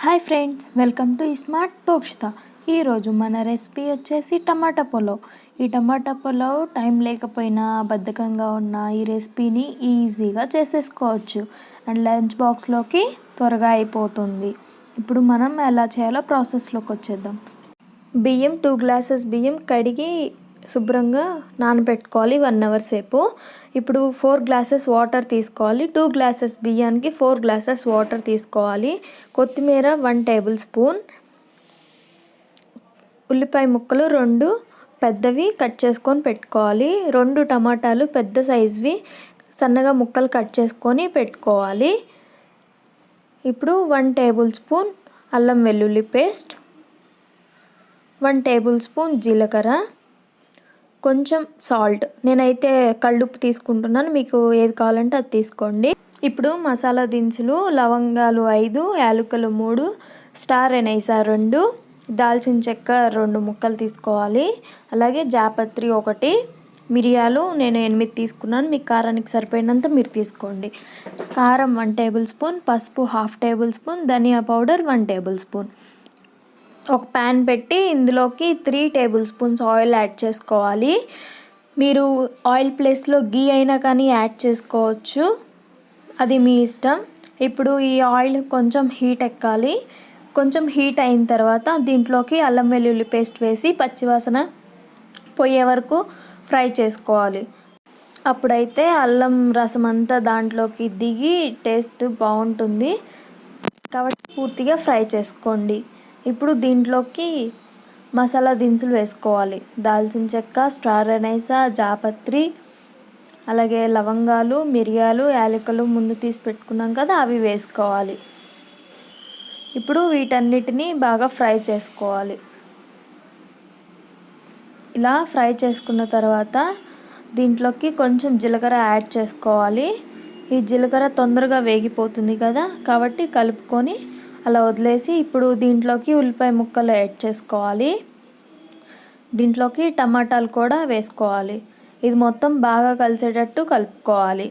Hi friends, welcome to smart టోక్షిత. ఈరోజు మన రెసిపీ వచ్చేసి టమాటా పులావ్. ఈ టమాటా పులావ్ టైం లేకపోయినా బద్ధకంగా ఉన్న ఈ రెసిపీని ఈజీగా చేసేసుకోవచ్చు అండ్ లంచ్ బాక్స్లోకి త్వరగా అయిపోతుంది. ఇప్పుడు మనం ఎలా చేయాలో ప్రాసెస్లోకి వచ్చేద్దాం. 2 గ్లాసెస్ బియ్యం కడిగి శుభ్రంగా నానబెట్టుకోవాలి 1 అవర్ సేపు. ఇప్పుడు 4 గ్లాసెస్ వాటర్ తీసుకోవాలి. 2 గ్లాసెస్ బియ్యానికి 4 గ్లాసెస్ వాటర్ తీసుకోవాలి. కొత్తిమీర 1 టేబుల్ స్పూన్, ఉల్లిపాయ ముక్కలు 2 పెద్దవి కట్ చేసుకొని పెట్టుకోవాలి. 2 టమాటాలు పెద్ద సైజువి సన్నగా ముక్కలు కట్ చేసుకొని పెట్టుకోవాలి. ఇప్పుడు 1 టేబుల్ స్పూన్ అల్లం వెల్లుల్లి పేస్ట్, 1 టేబుల్ స్పూన్ జీలకర్ర, కొంచెం సాల్ట్. నేనైతే కల్లుప్పు తీసుకుంటున్నాను, మీకు ఏది కావాలంటే అది తీసుకోండి. ఇప్పుడు మసాలా దినుసులు లవంగాలు 5, యాలకులు 3, స్టార్ ఎనైసా 2, దాల్చిన చెక్క 2 ముక్కలు తీసుకోవాలి. అలాగే జాపత్రి 1, మిరియాలు నేను 8 తీసుకున్నాను, మీకు కారానికి సరిపోయినంత మీరు తీసుకోండి. కారం 1 టేబుల్ స్పూన్, పసుపు 1/2 టేబుల్ స్పూన్, ధనియా పౌడర్ 1 టేబుల్ స్పూన్. ఒక ప్యాన్ పెట్టి ఇందులోకి 3 టేబుల్ స్పూన్స్ ఆయిల్ యాడ్ చేసుకోవాలి. మీరు ఆయిల్ ప్లేస్లో గీ అయినా కానీ యాడ్ చేసుకోవచ్చు, అది మీ ఇష్టం. ఇప్పుడు ఈ ఆయిల్ కొంచెం హీట్ ఎక్కాలి. కొంచెం హీట్ అయిన తర్వాత దీంట్లోకి అల్లం వెల్లుల్లి పేస్ట్ వేసి పచ్చివాసన పోయే వరకు ఫ్రై చేసుకోవాలి. అప్పుడైతే అల్లం రసం అంతా దాంట్లోకి దిగి టేస్ట్ బాగుంటుంది కాబట్టి పూర్తిగా ఫ్రై చేసుకోండి. ఇప్పుడు దీంట్లోకి మసాలా దినుసులు వేసుకోవాలి. దాల్చిన చెక్క, స్టార్ ఎనైసా, జాపత్రి, అలాగే లవంగాలు, మిరియాలు, యాలకులు ముందు తీసి పెట్టుకున్నాం కదా, అవి వేసుకోవాలి. ఇప్పుడు వీటన్నిటిని బాగా ఫ్రై చేసుకోవాలి. ఇలా ఫ్రై చేసుకున్న తర్వాత దీంట్లోకి కొంచెం జీలకర్ర యాడ్ చేసుకోవాలి. ఈ జీలకర్ర తొందరగా వేగిపోతుంది కదా, కాబట్టి కలుపుకొని అలా వదిలేసి ఇప్పుడు దీంట్లోకి ఉల్లిపాయ ముక్కలు యాడ్ చేసుకోవాలి. దీంట్లోకి టమాటాలు కూడా వేసుకోవాలి. ఇది మొత్తం బాగా కలిసేటట్టు కలుపుకోవాలి.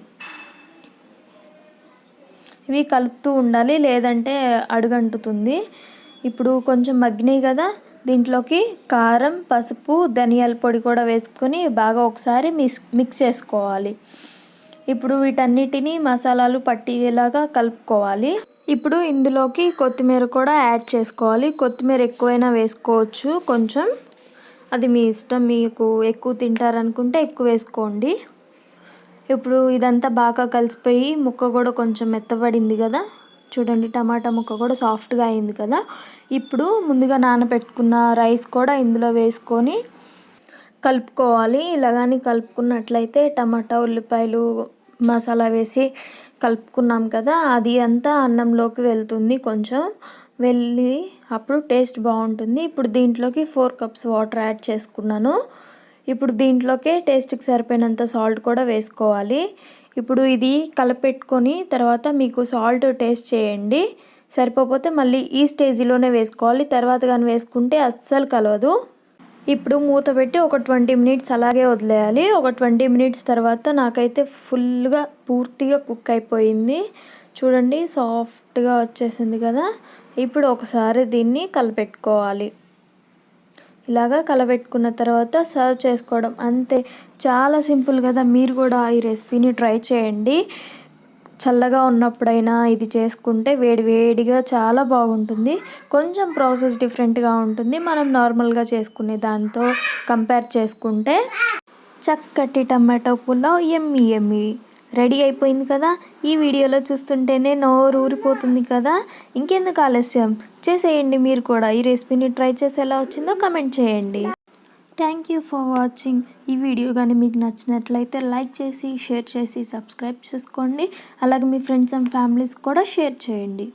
ఇవి కలుపుతూ ఉండాలి, లేదంటే అడుగంటుతుంది. ఇప్పుడు కొంచెం మగ్గినాయి కదా, దీంట్లోకి కారం, పసుపు, ధనియాల పొడి కూడా వేసుకొని బాగా ఒకసారి మిక్స్ చేసుకోవాలి. ఇప్పుడు వీటన్నిటిని మసాలాలు పట్టేలాగా కలుపుకోవాలి. ఇప్పుడు ఇందులోకి కొత్తిమీర కూడా యాడ్ చేసుకోవాలి. కొత్తిమీర ఎక్కువైనా వేసుకోవచ్చు, కొంచెం అది మీ ఇష్టం. మీకు ఎక్కువ తింటారనుకుంటే ఎక్కువ వేసుకోండి. ఇప్పుడు ఇదంతా బాగా కలిసిపోయి ముక్క కూడా కొంచెం మెత్తబడింది కదా, చూడండి టమాటా ముక్క కూడా సాఫ్ట్గా అయింది కదా. ఇప్పుడు ముందుగా నానబెట్టుకున్న రైస్ కూడా ఇందులో వేసుకొని కలుపుకోవాలి. ఇలాగని కలుపుకున్నట్లయితే టమాటా, ఉల్లిపాయలు, మసాలా వేసి కలుపుకున్నాం కదా, అది అంతా అన్నంలోకి వెళ్తుంది, కొంచెం వెళ్ళి అప్పుడు టేస్ట్ బాగుంటుంది. ఇప్పుడు దీంట్లోకి 4 కప్స్ వాటర్ యాడ్ చేసుకున్నాను. ఇప్పుడు దీంట్లోకి టేస్ట్కి సరిపోయినంత సాల్ట్ కూడా వేసుకోవాలి. ఇప్పుడు ఇది కలపెట్టుకొని తర్వాత మీకు సాల్ట్ టేస్ట్ చేయండి. సరిపోతే మళ్ళీ ఈ స్టేజ్లోనే వేసుకోవాలి, తర్వాత కానీ వేసుకుంటే అస్సలు కలవదు. ఇప్పుడు మూత పెట్టి ఒక 20 మినిట్స్ అలాగే వదిలేయాలి. ఒక 20 మినిట్స్ తర్వాత నాకైతే ఫుల్గా పూర్తిగా కుక్ అయిపోయింది. చూడండి సాఫ్ట్గా వచ్చేసింది కదా. ఇప్పుడు ఒకసారి దీన్ని కలపెట్టుకోవాలి. ఇలాగా కలపెట్టుకున్న తర్వాత సర్వ్ చేసుకోవడం అంతే. చాలా సింపుల్ కదా, మీరు కూడా ఈ రెసిపీని ట్రై చేయండి. చల్లగా ఉన్నప్పుడైనా ఇది చేసుకుంటే వేడివేడిగా చాలా బాగుంటుంది. కొంచెం ప్రాసెస్ డిఫరెంట్గా ఉంటుంది మనం నార్మల్గా చేసుకునే దాంతో కంపేర్ చేసుకుంటే. చక్కటి టమాటో పులావ్ యమ్మీ యమ్మీ రెడీ అయిపోయింది కదా. ఈ వీడియోలో చూస్తుంటేనే నోరు ఊరిపోతుంది కదా. ఇంకెందుకు ఆలస్యం, చేసేయండి మీరు కూడా. ఈ రెసిపీని ట్రై చేసి ఎలా వచ్చిందో కమెంట్ చేయండి. Thank you for watching. ఈ వీడియో కానీ మీకు నచ్చినట్లయితే లైక్ చేసి, షేర్ చేసి, సబ్స్క్రైబ్ చేసుకోండి. అలాగే మీ ఫ్రెండ్స్ అండ్ ఫ్యామిలీస్ కూడా షేర్ చేయండి.